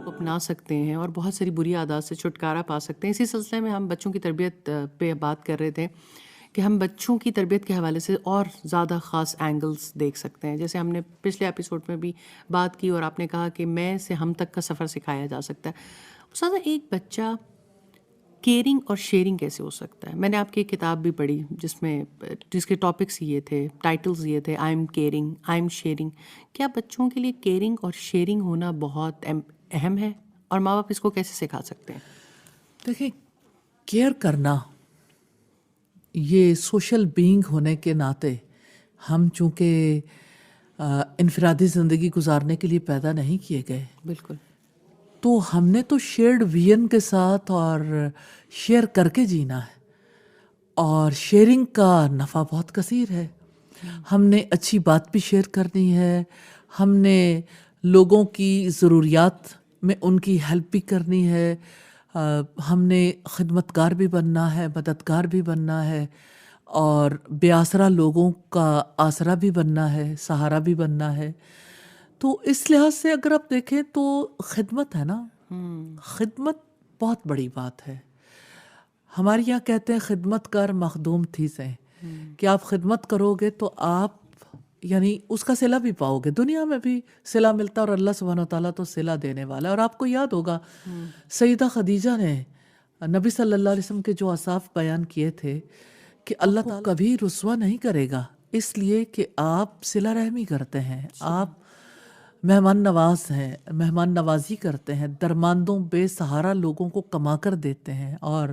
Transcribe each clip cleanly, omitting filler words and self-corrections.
کو اپنا سکتے ہیں اور بہت ساری بری عادات سے چھٹکارا پا سکتے ہیں. اسی سلسلے میں ہم بچوں کی تربیت پہ بات کر رہے تھے کہ ہم بچوں کی تربیت کے حوالے سے اور زیادہ خاص اینگلز دیکھ سکتے ہیں. جیسے ہم نے پچھلے ایپیسوڈ میں بھی بات کی اور آپ نے کہا کہ میں سے ہم تک کا سفر سکھایا جا سکتا ہے. استاذہ ایک بچہ کیئرنگ اور شیئرنگ کیسے ہو سکتا ہے؟ میں نے آپ کی ایک کتاب بھی پڑھی جس کے ٹاپکس یہ تھے، ٹائٹلز یہ تھے، I am caring, I am sharing. کیا بچوں کے لیے کیئرنگ اور شیئرنگ ہونا بہت اہم ہے اور ماں باپ اس کو کیسے سکھا سکتے ہیں؟ دیکھیں، کیئر کرنا یہ سوشل بینگ ہونے کے ناطے ہم چونکہ انفرادی زندگی گزارنے کے لیے پیدا نہیں کیے گئے، بالکل. تو ہم نے تو شیئرڈ ویژن کے ساتھ اور شیئر کر کے جینا ہے، اور شیئرنگ کا نفع بہت کثیر ہے. ہم نے اچھی بات بھی شیئر کرنی ہے، ہم نے لوگوں کی ضروریات میں ان کی ہیلپ بھی کرنی ہے، ہم نے خدمتگار بھی بننا ہے، مددگار بھی بننا ہے، اور بے آسرا لوگوں کا آسرا بھی بننا ہے، سہارا بھی بننا ہے. تو اس لحاظ سے اگر آپ دیکھیں تو خدمت ہے نا، خدمت بہت بڑی بات ہے. ہمارے یہاں کہتے ہیں خدمت کار مخدوم تھی سے، کہ آپ خدمت کرو گے تو آپ یعنی اس کا صلہ بھی پاؤ گے. دنیا میں بھی صلہ ملتا ہے اور اللہ سبحانہ وتعالیٰ تو صلہ دینے والا ہے. اور آپ کو یاد ہوگا سیدہ خدیجہ نے نبی صلی اللہ علیہ وسلم کے جو اوصاف بیان کیے تھے کہ اللہ تعالیٰ کبھی رسوا نہیں کرے گا، اس لیے کہ آپ صلہ رحمی کرتے ہیں، آپ مہمان نواز ہیں، مہمان نوازی کرتے ہیں، درماندوں بے سہارا لوگوں کو کما کر دیتے ہیں، اور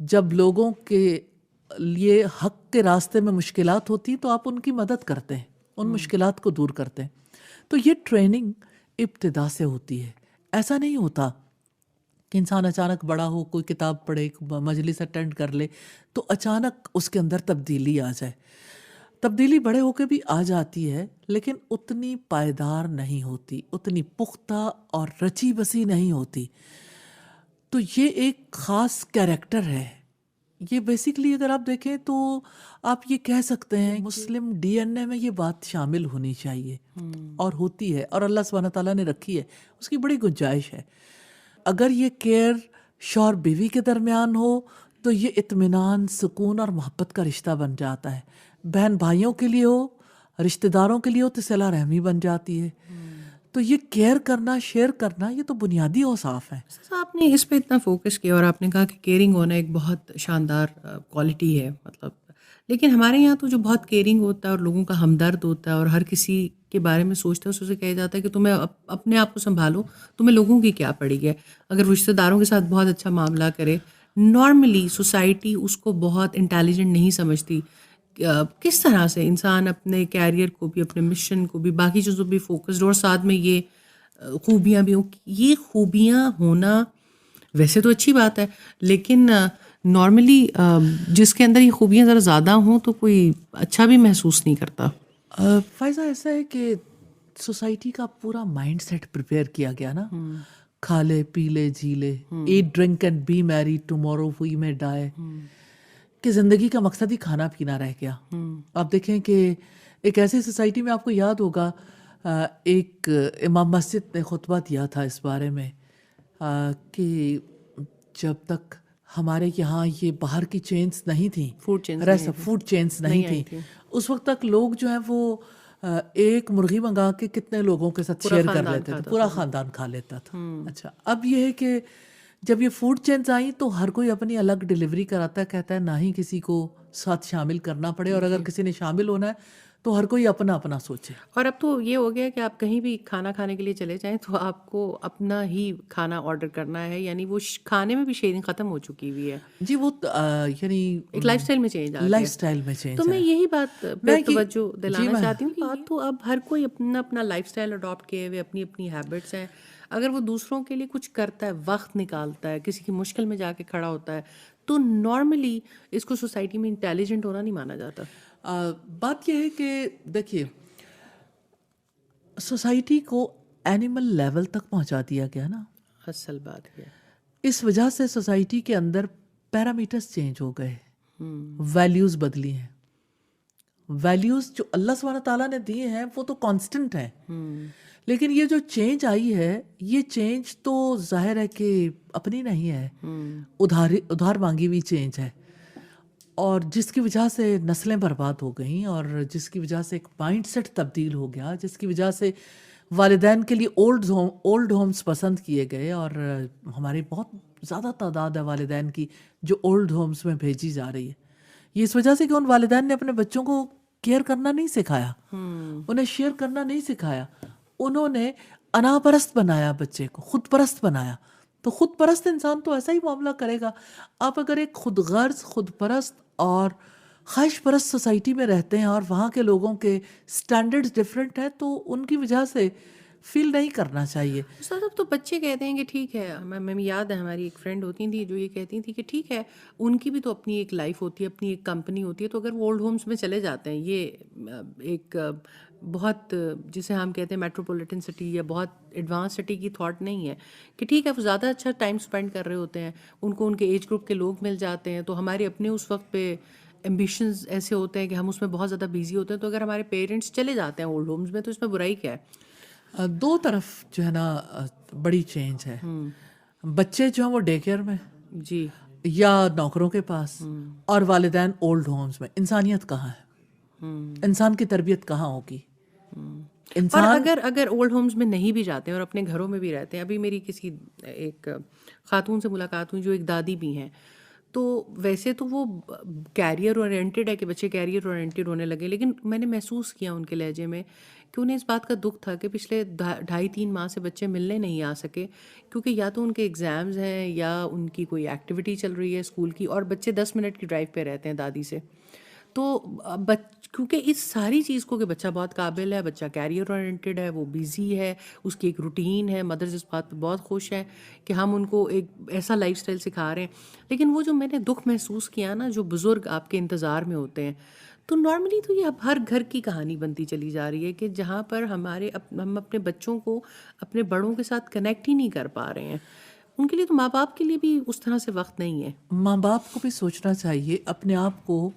جب لوگوں کے لیے حق کے راستے میں مشکلات ہوتی تو آپ ان کی مدد کرتے ہیں، ان مشکلات کو دور کرتے ہیں. تو یہ ٹریننگ ابتدا سے ہوتی ہے. ایسا نہیں ہوتا کہ انسان اچانک بڑا ہو، کوئی کتاب پڑھے، مجلس اٹینڈ کر لے تو اچانک اس کے اندر تبدیلی آ جائے. تبدیلی بڑے ہو کے بھی آ جاتی ہے، لیکن اتنی پائیدار نہیں ہوتی، اتنی پختہ اور رچی بسی نہیں ہوتی. تو یہ ایک خاص کیریکٹر ہے. یہ بیسیکلی اگر آپ دیکھیں تو آپ یہ کہہ سکتے ہیں مسلم ڈی این اے میں یہ بات شامل ہونی چاہیے، اور ہوتی ہے، اور اللہ سبحانہ تعالیٰ نے رکھی ہے، اس کی بڑی گنجائش ہے. اگر یہ کیئر شوہر بیوی کے درمیان ہو تو یہ اطمینان، سکون اور محبت کا رشتہ بن جاتا ہے. بہن بھائیوں کے لیے ہو، رشتہ داروں کے لیے ہو تو صلہ رحمی بن جاتی ہے. تو یہ کیئر کرنا، شیئر کرنا، یہ تو بنیادی اوصاف ہیں. آپ نے اس پہ اتنا فوکس کیا اور آپ نے کہا کہ کیئرنگ ہونا ایک بہت شاندار کوالٹی ہے، مطلب لیکن ہمارے یہاں تو جو بہت کیئرنگ ہوتا ہے اور لوگوں کا ہمدرد ہوتا ہے اور ہر کسی کے بارے میں سوچتا ہے، اس سے کہا جاتا ہے کہ تمہیں اپنے آپ کو سنبھالو، تمہیں لوگوں کی کیا پڑی ہے. اگر رشتہ داروں کے ساتھ بہت اچھا معاملہ کرے، نارملی سوسائٹی اس کو بہت انٹیلیجنٹ نہیں سمجھتی. کس طرح سے انسان اپنے کیریئر کو بھی، اپنے مشن کو بھی، باقی چیزوں پہ فوکسڈ اور ساتھ میں یہ خوبیاں بھی ہوں. یہ خوبیاں ہونا ویسے تو اچھی بات ہے، لیکن نارملی جس کے اندر یہ خوبیاں ذرا زیادہ ہوں تو کوئی اچھا بھی محسوس نہیں کرتا. فائزہ ایسا ہے کہ سوسائٹی کا پورا مائنڈ سیٹ پریپیئر کیا گیا نا، کھا لے، پی لے، جی لے، ایٹ ڈرنک اینڈ بی میری ٹمورو وی میں ڈائے، کہ زندگی کا مقصد ہی کھانا پینا رہ گیا. آپ دیکھیں کہ ایک ایسی سوسائٹی میں، آپ کو یاد ہوگا ایک امام مسجد نے خطبہ دیا تھا اس بارے میں کہ جب تک ہمارے یہاں یہ باہر کی چینز نہیں تھیں، فوڈ چینز نہیں تھیں، اس وقت تک لوگ جو ہیں وہ ایک مرغی منگا کے کتنے لوگوں کے ساتھ شیئر کر لیتے تھے، پورا خاندان کھا لیتا تھا. اچھا، اب یہ ہے کہ جب یہ فوڈ چینز آئیں تو ہر کوئی اپنی الگ ڈیلیوری کراتا ہے، کہتا ہے نہ ہی کسی کو ساتھ شامل کرنا پڑے، اور اگر کسی نے شامل ہونا ہے تو ہر کوئی اپنا اپنا سوچے. اور اب تو یہ ہو گیا کہ آپ کہیں بھی کھانا کھانے کے لیے چلے جائیں تو آپ کو اپنا ہی کھانا آرڈر کرنا ہے، یعنی وہ کھانے میں بھی شیئرنگ ختم ہو چکی ہوئی ہے. جی، وہ یعنی ایک لائف اسٹائل میں چینج آ گیا. لائف اسٹائل میں چینج. تو میں یہی بات پہ توجہ دلانا چاہتی ہوں کہ بات تو اب ہر کوئی اپنا اپنا لائف اسٹائل اڈاپٹ کیے ہوئے، اپنی اپنی ہیبٹس ہیں. اگر وہ دوسروں کے لیے کچھ کرتا ہے، وقت نکالتا ہے، کسی کی مشکل میں جا کے کھڑا ہوتا ہے، تو نارملی اس کو سوسائٹی میں انٹیلیجنٹ ہونا نہیں مانا جاتا. بات یہ ہے کہ دیکھیے، سوسائٹی کو اینیمل لیول تک پہنچا دیا گیا نا. اصل بات ہے اس وجہ سے سوسائٹی کے اندر پیرامیٹرز چینج ہو گئے، ویلیوز بدلی ہیں. ویلیوز جو اللہ سبحانہ تعالیٰ نے دیے ہیں وہ تو کانسٹنٹ ہیں، لیکن یہ جو چینج آئی ہے یہ چینج تو ظاہر ہے کہ اپنی نہیں ہے، ادھار مانگی ہوئی چینج ہے، اور جس کی وجہ سے نسلیں برباد ہو گئیں، اور جس کی وجہ سے ایک مائنڈ سیٹ تبدیل ہو گیا، جس کی وجہ سے والدین کے لیے اولڈ ہومز پسند کیے گئے، اور ہماری بہت زیادہ تعداد ہے والدین کی جو اولڈ ہومز میں بھیجی جا رہی ہے. یہ اس وجہ سے کہ ان والدین نے اپنے بچوں کو کیئر کرنا نہیں سکھایا، انہیں شیئر کرنا نہیں سکھایا، انہوں نے انا پرست بنایا بچے کو، خود پرست بنایا. تو خود پرست انسان تو ایسا ہی معاملہ کرے گا. آپ اگر ایک خود غرض، خود پرست اور خواہش پرست سوسائٹی میں رہتے ہیں اور وہاں کے لوگوں کے سٹینڈرڈز ڈفرینٹ ہیں تو ان کی وجہ سے فیل نہیں کرنا چاہیے. استاد اب تو بچے کہتے ہیں کہ ٹھیک ہے، ہمیں یاد ہے ہماری ایک فرینڈ ہوتی تھی جو یہ کہتی تھی کہ ٹھیک ہے ان کی بھی تو اپنی ایک لائف ہوتی ہے، اپنی ایک کمپنی ہوتی ہے، تو اگر وہ اولڈ ہومز میں چلے جاتے ہیں، یہ ایک بہت جسے ہم کہتے ہیں میٹروپولیٹن سٹی یا بہت ایڈوانس سٹی کی تھاٹ نہیں ہے کہ ٹھیک ہے وہ زیادہ اچھا ٹائم اسپینڈ کر رہے ہوتے ہیں، ان کو ان کے ایج گروپ کے لوگ مل جاتے ہیں، تو ہمارے اپنے اس وقت پہ ایمبیشنز ایسے ہوتے ہیں کہ ہم اس میں بہت زیادہ بیزی ہوتے ہیں، تو اگر ہمارے پیرنٹس چلے جاتے ہیں اولڈ ہومز میں تو اس میں برائی کیا ہے؟ دو طرف جو ہے نا بڑی چینج ہے. بچے جو ہیں وہ ڈے کیئر میں جی، یا نوکروں کے پاس، اور والدین اولڈ ہومز میں. انسانیت کہاں ہے؟ انسان کی تربیت کہاں ہوگی؟ اور انسان اگر اولڈ ہومز میں نہیں بھی جاتے ہیں اور اپنے گھروں میں بھی رہتے ہیں، ابھی میری کسی ایک خاتون سے ملاقات ہوئی جو ایک دادی بھی ہیں، تو ویسے تو وہ کیریئر اورینٹیڈ ہے کہ بچے کیریئر اورینٹیڈ ہونے لگے، لیکن میں نے محسوس کیا ان کے لہجے میں کہ انہیں اس بات کا دکھ تھا کہ پچھلے 2.5-3 ماہ سے بچے ملنے نہیں آ سکے، کیونکہ یا تو ان کے ایگزامز ہیں یا ان کی کوئی ایکٹیویٹی چل رہی ہے اسکول کی، اور بچے 10 منٹ کی ڈرائیو پہ رہتے ہیں دادی سے. تو کیونکہ اس ساری چیز کو کہ بچہ بہت قابل ہے، بچہ کیریئر اورینٹیڈ ہے، وہ بیزی ہے، اس کی ایک روٹین ہے، مدرز اس بات پہ بہت خوش ہیں کہ ہم ان کو ایک ایسا لائف سٹائل سکھا رہے ہیں. لیکن وہ جو میں نے دکھ محسوس کیا نا، جو بزرگ آپ کے انتظار میں ہوتے ہیں، تو نارملی تو یہ اب ہر گھر کی کہانی بنتی چلی جا رہی ہے کہ جہاں پر ہم اپنے بچوں کو اپنے بڑوں کے ساتھ کنیکٹ ہی نہیں کر پا رہے ہیں. ان کے لیے تو ماں باپ کے لیے بھی اس طرح سے وقت نہیں ہے. ماں باپ کو بھی سوچنا چاہیے، اپنے آپ کو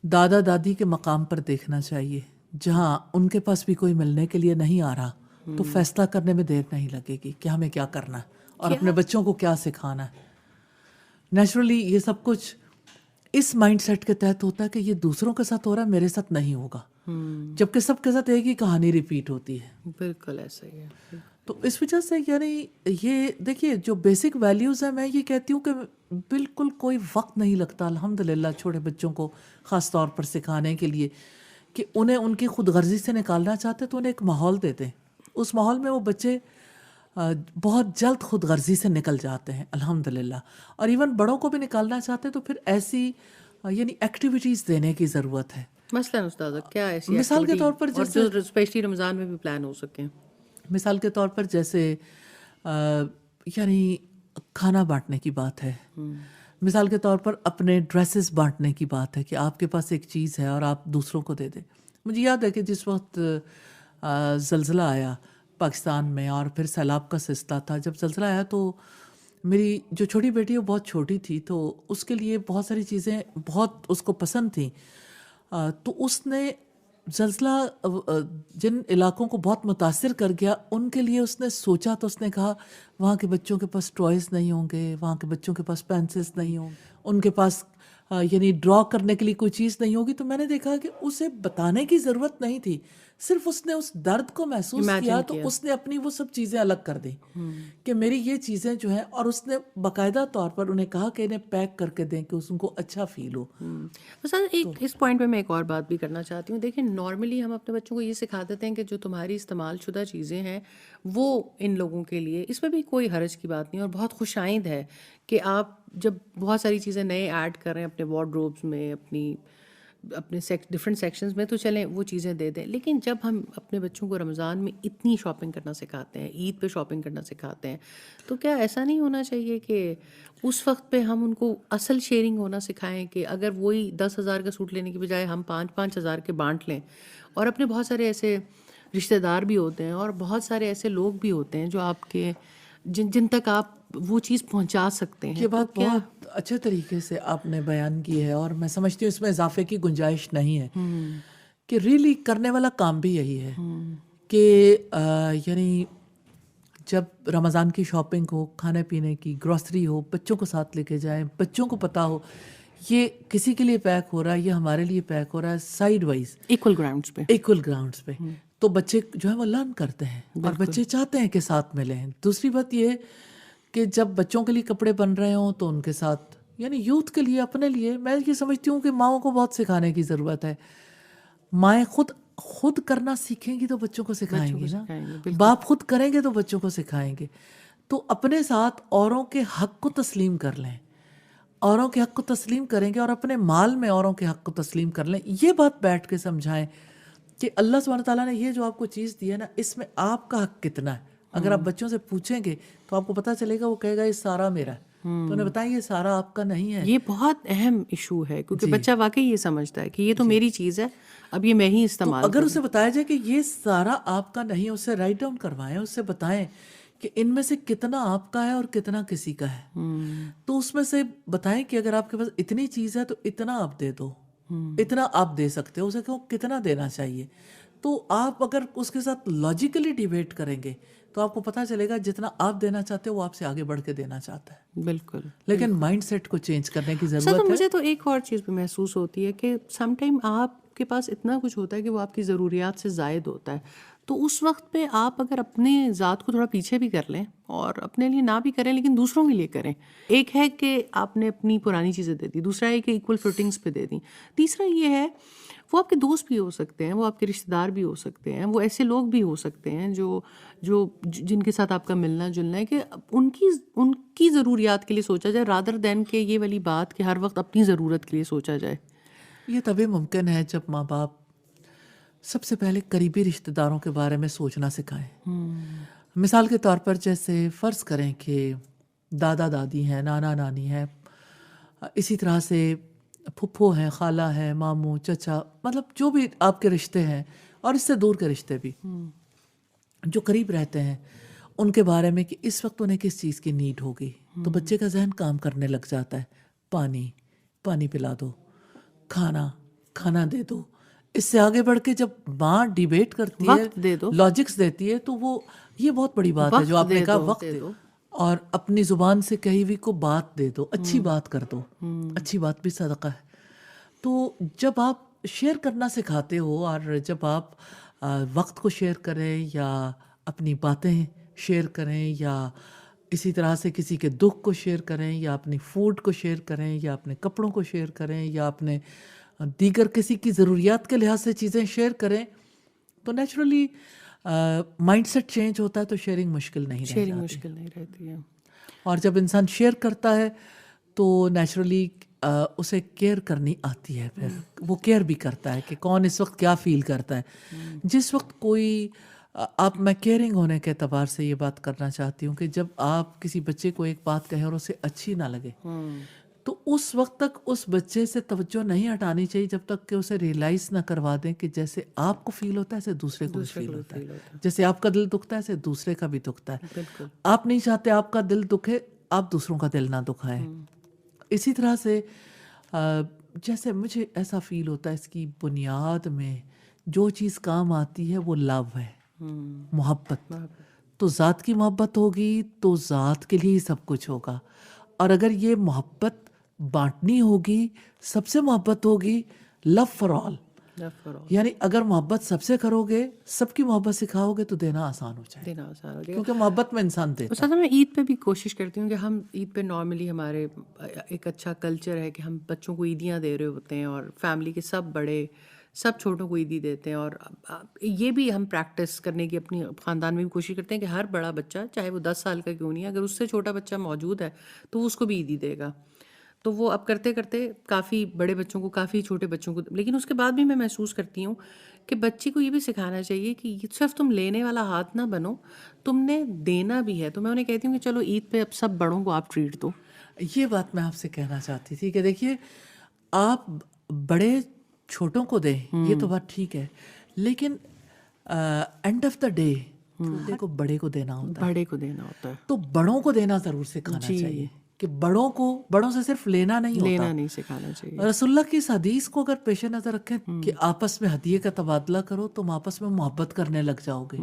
دادا دادی کے مقام پر دیکھنا چاہیے، جہاں ان کے پاس بھی کوئی ملنے کے لیے نہیں آ رہا تو فیصلہ کرنے میں دیر نہیں لگے گی کہ ہمیں کیا کرنا ہے اور اپنے بچوں کو کیا سکھانا ہے. نیچرلی یہ سب کچھ اس مائنڈ سیٹ کے تحت ہوتا ہے کہ یہ دوسروں کے ساتھ ہو رہا ہے، میرے ساتھ نہیں ہوگا، جبکہ سب کے ساتھ ایک ہی کہانی ریپیٹ ہوتی ہے. بالکل ایسا ہی ہے. تو اس وجہ سے یعنی یہ دیکھیے جو بیسک ویلیوز ہیں، میں یہ کہتی ہوں کہ بالکل کوئی وقت نہیں لگتا الحمدللہ چھوٹے بچوں کو خاص طور پر سکھانے کے لیے کہ انہیں ان کی خود غرضی سے نکالنا چاہتے تو انہیں ایک ماحول دے دیں. اس ماحول میں وہ بچے بہت جلد خود غرضی سے نکل جاتے ہیں الحمدللہ. اور ایون بڑوں کو بھی نکالنا چاہتے تو پھر ایسی یعنی ایکٹیویٹیز دینے کی ضرورت ہے. مثلاً استاذہ کیا ایسی مثال کے طور پر جیسے جو اسپیشلی رمضان میں بھی پلان ہو سکیں؟ مثال کے طور پر جیسے یعنی کھانا بانٹنے کی بات ہے، مثال کے طور پر اپنے ڈریسز بانٹنے کی بات ہے کہ آپ کے پاس ایک چیز ہے اور آپ دوسروں کو دے دیں. مجھے یاد ہے کہ جس وقت زلزلہ آیا پاکستان میں اور پھر سیلاب کا سلسلہ تھا، جب زلزلہ آیا تو میری جو چھوٹی بیٹی ہے وہ بہت چھوٹی تھی، تو اس کے لیے بہت ساری چیزیں بہت اس کو پسند تھیں. تو اس نے زلزلہ جن علاقوں کو بہت متاثر کر گیا ان کے لیے اس نے سوچا، تو اس نے کہا وہاں کے بچوں کے پاس ٹوائز نہیں ہوں گے، وہاں کے بچوں کے پاس پینسلس نہیں ہوں، ان کے پاس یعنی ڈرا کرنے کے لیے کوئی چیز نہیں ہوگی. تو میں نے دیکھا کہ اسے بتانے کی ضرورت نہیں تھی، صرف اس نے اس درد کو محسوس کیا تو اس نے اپنی وہ سب چیزیں الگ کر دی کہ میری یہ چیزیں جو ہیں، اور اس نے باقاعدہ طور پر انہیں کہا کہ انہیں پیک کر کے دیں کہ ان کو اچھا فیل ہو. ایک اس پوائنٹ پہ میں ایک اور بات بھی کرنا چاہتی ہوں. دیکھیں نارملی ہم اپنے بچوں کو یہ سکھا دیتے ہیں کہ جو تمہاری استعمال شدہ چیزیں ہیں وہ ان لوگوں کے لیے، اس میں بھی کوئی حرج کی بات نہیں، اور بہت خوش آئند ہے کہ آپ جب بہت ساری چیزیں نئے ایڈ کر رہے ہیں اپنے وارڈروبس میں، اپنے ڈفرینٹ سیکشنز میں، تو چلیں وہ چیزیں دے دیں. لیکن جب ہم اپنے بچوں کو رمضان میں اتنی شاپنگ کرنا سکھاتے ہیں، عید پہ شاپنگ کرنا سکھاتے ہیں، تو کیا ایسا نہیں ہونا چاہیے کہ اس وقت پہ ہم ان کو اصل شیئرنگ ہونا سکھائیں کہ اگر وہی 10,000 کا سوٹ لینے کی بجائے ہم 5,000 کے بانٹ لیں. اور اپنے بہت سارے ایسے رشتہ دار بھی ہوتے ہیں اور بہت سارے ایسے لوگ بھی ہوتے ہیں جو آپ کے جن تک آپ وہ چیز پہنچا سکتے ہیں. یہ بات بہت اچھے طریقے سے آپ نے بیان کی ہے، اور میں سمجھتی ہوں اس میں اضافے کی گنجائش نہیں ہے کہ ریلی کرنے والا کام بھی یہی ہے کہ یعنی جب رمضان کی شاپنگ ہو، کھانے پینے کی گروسری ہو، بچوں کو ساتھ لے کے جائیں، بچوں کو پتہ ہو یہ کسی کے لیے پیک ہو رہا ہے، یہ ہمارے لیے پیک ہو رہا ہے، سائیڈ وائز ایکول گراؤنڈس پہ. ایکول گراؤنڈس پہ، تو بچے جو ہے وہ لرن کرتے ہیں اور بچے چاہتے ہیں کہ ساتھ ملیں. دوسری بات یہ کہ جب بچوں کے لیے کپڑے بن رہے ہوں تو ان کے ساتھ یعنی یوتھ کے لیے، اپنے لیے میں یہ سمجھتی ہوں کہ ماؤں کو بہت سکھانے کی ضرورت ہے. مائیں خود کرنا سیکھیں گی تو بچوں کو سکھائیں گی نا، باپ خود کریں گے تو بچوں کو سکھائیں گے. تو اپنے ساتھ اوروں کے حق کو تسلیم کر لیں، اوروں کے حق کو تسلیم کریں گے اور اپنے مال میں اوروں کے حق کو تسلیم کر لیں. یہ بات بیٹھ کے سمجھائیں کہ اللہ سبحانہ تعالیٰ نے یہ جو آپ کو چیز دی ہے نا، اس میں آپ کا حق کتنا ہے. اگر آپ بچوں سے پوچھیں گے تو آپ کو پتہ چلے گا، وہ کہے گا یہ سارا میرا ہے، تو انہیں بتائیں یہ سارا آپ کا نہیں ہے. یہ بہت اہم ایشو ہے کیونکہ بچہ واقعی یہ سمجھتا ہے کہ یہ تو میری چیز ہے، اب یہ میں ہی استعمال اگر اسے بتایا جائے کہ یہ سارا آپ کا نہیں، اسے رائٹ ڈاؤن کروائیں، اسے بتائیں کہ ان میں سے کتنا آپ کا ہے اور کتنا کسی کا ہے. تو اس میں سے بتائیں کہ اگر آپ کے پاس اتنی چیز ہے تو اتنا آپ دے دو، اتنا آپ دے سکتے ہو. اسے کہو کتنا دینا چاہیے. تو آپ اگر اس کے ساتھ لاجیکلی ڈیبیٹ کریں گے تو آپ کو پتہ چلے گا جتنا آپ دینا چاہتے ہو وہ آپ سے آگے بڑھ کے دینا چاہتا ہے. بالکل. لیکن مائنڈ سیٹ کو چینج کرنے کی ضرورت تو ہے. مجھے تو ایک اور چیز بھی محسوس ہوتی ہے کہ سم ٹائم آپ کے پاس اتنا کچھ ہوتا ہے کہ وہ آپ کی ضروریات سے زائد ہوتا ہے. تو اس وقت پہ آپ اگر اپنے ذات کو تھوڑا پیچھے بھی کر لیں اور اپنے لیے نہ بھی کریں لیکن دوسروں کے لیے کریں. ایک ہے کہ آپ نے اپنی پرانی چیزیں دے دی، دوسرا ہے کہ ایکول فٹنگس پہ دے دیں، تیسرا یہ ہے وہ آپ کے دوست بھی ہو سکتے ہیں، وہ آپ کے رشتہ دار بھی ہو سکتے ہیں، وہ ایسے لوگ بھی ہو سکتے ہیں جو جن کے ساتھ آپ کا ملنا جلنا ہے، کہ ان کی ضروریات کے لیے سوچا جائے رادر دین کہ یہ والی بات کہ ہر وقت اپنی ضرورت کے لیے سوچا جائے. یہ تبھی ممکن ہے جب ماں باپ سب سے پہلے قریبی رشتہ داروں کے بارے میں سوچنا سکھائیں. مثال کے طور پر جیسے فرض کریں کہ دادا دادی ہیں، نانا نانی ہیں، اسی طرح سے پھپھو ہیں، خالہ ہیں، ماموں، چچا، مطلب جو بھی آپ کے رشتے ہیں اور اس سے دور کے رشتے بھی جو قریب رہتے ہیں، ان کے بارے میں کہ اس وقت انہیں کس چیز کی نیڈ ہوگی. تو بچے کا ذہن کام کرنے لگ جاتا ہے. پانی پلا دو، کھانا دے دو. اس سے آگے بڑھ کے جب ماں ڈیبیٹ کرتی ہے، لاجکس دیتی ہے، تو وہ یہ بہت بڑی بات ہے جو آپ نے کہا، وقت دے دو اور اپنی زبان سے کہی ہوئی کو بات دے دو، اچھی بات کر دو. اچھی بات بھی صدقہ ہے. تو جب آپ شیئر کرنا سکھاتے ہو اور جب آپ وقت کو شیئر کریں یا اپنی باتیں شیئر کریں یا اسی طرح سے کسی کے دکھ کو شیئر کریں یا اپنی فوڈ کو شیئر کریں یا اپنے کپڑوں کو شیئر کریں یا اپنے دیگر کسی کی ضروریات کے لحاظ سے چیزیں شیئر کریں، تو نیچرلی مائنڈ سیٹ چینج ہوتا ہے. تو شیئرنگ مشکل نہیں رہتی ہے. اور جب انسان شیئر کرتا ہے تو نیچرلی اسے کیئر کرنی آتی ہے. پھر وہ کیئر بھی کرتا ہے کہ کون اس وقت کیا فیل کرتا ہے. جس وقت کوئی میں کیئرنگ ہونے کے اعتبار سے یہ بات کرنا چاہتی ہوں کہ جب آپ کسی بچے کو ایک بات کہیں اور اسے اچھی نہ لگے تو اس وقت تک اس بچے سے توجہ نہیں ہٹانی چاہیے جب تک کہ اسے ریئلائز نہ کروا دیں کہ جیسے آپ کو فیل ہوتا ہے ایسے دوسرے کو فیل ہوتا ہے. جیسے آپ کا دل دکھتا ہے ایسے دوسرے کا بھی دکھتا ہے. آپ نہیں چاہتے آپ کا دل دکھے، آپ دوسروں کا دل نہ دکھائیں. اسی طرح سے جیسے مجھے ایسا فیل ہوتا ہے اس کی بنیاد میں جو چیز کام آتی ہے وہ لو ہے، محبت. تو ذات کی محبت ہوگی تو ذات کے لیے ہی سب کچھ ہوگا. اور اگر یہ محبت بانٹنی ہوگی، سب سے محبت ہوگی، لو فار آل. یعنی اگر محبت سب سے کرو گے، سب کی محبت سکھاؤ گے تو دینا آسان ہو جائے گا، کیونکہ محبت میں انسان دیتا ہے. میں عید پہ بھی کوشش کرتی ہوں کہ ہم عید پہ نارملی ہمارے ایک اچھا کلچر ہے کہ ہم بچوں کو عیدیاں دے رہے ہوتے ہیں اور فیملی کے سب بڑے سب چھوٹوں کو عیدی دیتے ہیں. اور یہ بھی ہم پریکٹس کرنے کی اپنی خاندان میں بھی کوشش کرتے ہیں کہ ہر بڑا بچہ چاہے وہ 10 سال کا کیوں نہیں ہے، اگر اس سے چھوٹا بچہ موجود ہے تو وہ اس کو بھی عیدی دے گا. تو وہ اب کرتے کرتے کافی بڑے بچوں کو، کافی چھوٹے بچوں کو، لیکن اس کے بعد بھی میں محسوس کرتی ہوں کہ بچے کو یہ بھی سکھانا چاہیے کہ صرف تم لینے والا ہاتھ نہ بنو، تم نے دینا بھی ہے. تو میں انہیں کہتی ہوں کہ چلو عید پہ اب سب بڑوں کو آپ ٹریٹ دو. یہ بات میں آپ سے کہنا چاہتی تھی کہ دیکھیے، آپ بڑے چھوٹوں کو دیں یہ تو بات ٹھیک ہے، لیکن اینڈ آف دا ڈے کو بڑے کو دینا ہوتا ہے. تو بڑوں کو دینا ضرور سکھانا چاہیے. کہ بڑوں سے صرف لینا نہیں ہوتا. لینا نہیں سکھانا چاہیے. رسول اللہ کی اس حدیث کو اگر پیش نظر رکھیں کہ آپس میں ہدیے کا تبادلہ کرو، تم آپس میں محبت کرنے لگ جاؤ گے.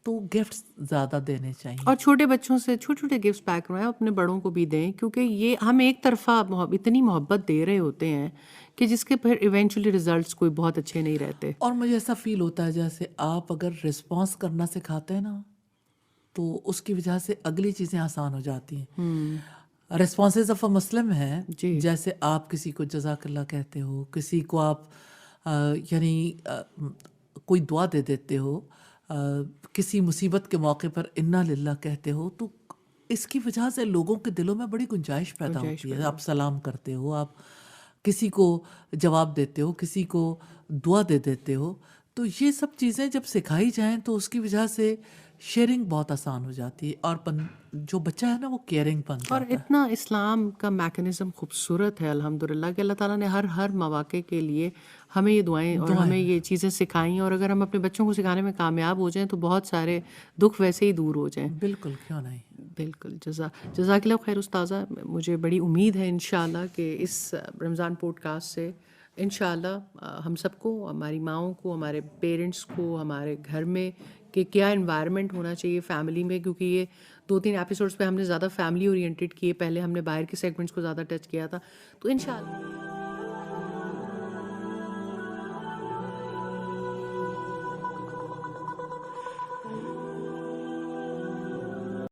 تو گفٹس زیادہ دینے چاہیے. اور چھوٹے بچوں سے چھوٹے چھوٹے گفٹس پیک کروائیں، اپنے بڑوں کو بھی دیں، کیونکہ یہ ہم ایک طرفہ اتنی محبت دے رہے ہوتے ہیں کہ جس کے پھر ایونچولی ریزلٹس کوئی بہت اچھے نہیں رہتے. اور مجھے ایسا فیل ہوتا ہے جیسے آپ اگر رسپانس کرنا سکھاتے ہیں نا تو اس کی وجہ سے اگلی چیزیں آسان ہو جاتی ہیں. ریسپانسز آف اے مسلم ہے، جیسے آپ کسی کو جزاک اللہ کہتے ہو، کسی کو آپ یعنی کوئی دعا دے دیتے ہو، کسی مصیبت کے موقع پر انا للہ کہتے ہو، تو اس کی وجہ سے لوگوں کے دلوں میں بڑی گنجائش پیدا ہوتی ہے. آپ سلام کرتے ہو، آپ کسی کو جواب دیتے ہو، کسی کو دعا دے دیتے ہو. تو یہ سب چیزیں جب سکھائی جائیں تو اس کی وجہ سے شیئرنگ بہت آسان ہو جاتی ہے، اور جو بچہ ہے نا وہ کیئرنگ بن جاتا اور ہے. اتنا اسلام کا میکنزم خوبصورت ہے الحمدللہ کہ اللہ تعالیٰ نے ہر مواقع کے لیے ہمیں یہ دعائیں اور ہمیں یہ چیزیں سکھائیں، اور اگر ہم اپنے بچوں کو سکھانے میں کامیاب ہو جائیں تو بہت سارے دکھ ویسے ہی دور ہو جائیں. بالکل، کیوں نہیں. بالکل. جزاک اللہ خیر استاذہ. مجھے بڑی امید ہے انشاءاللہ کہ اس رمضان پوڈ کاسٹ سے انشاءاللہ ہم سب کو، ہماری ماؤں کو، ہمارے پیرنٹس کو، ہمارے گھر میں کہ کیا انوائرمنٹ ہونا چاہیے فیملی میں، کیونکہ یہ 2-3 ایپیسوڈس پہ ہم نے زیادہ فیملی اورینٹیڈ کیے، پہلے ہم نے باہر کے سیگمنٹس کو زیادہ ٹچ کیا تھا. تو انشاءاللہ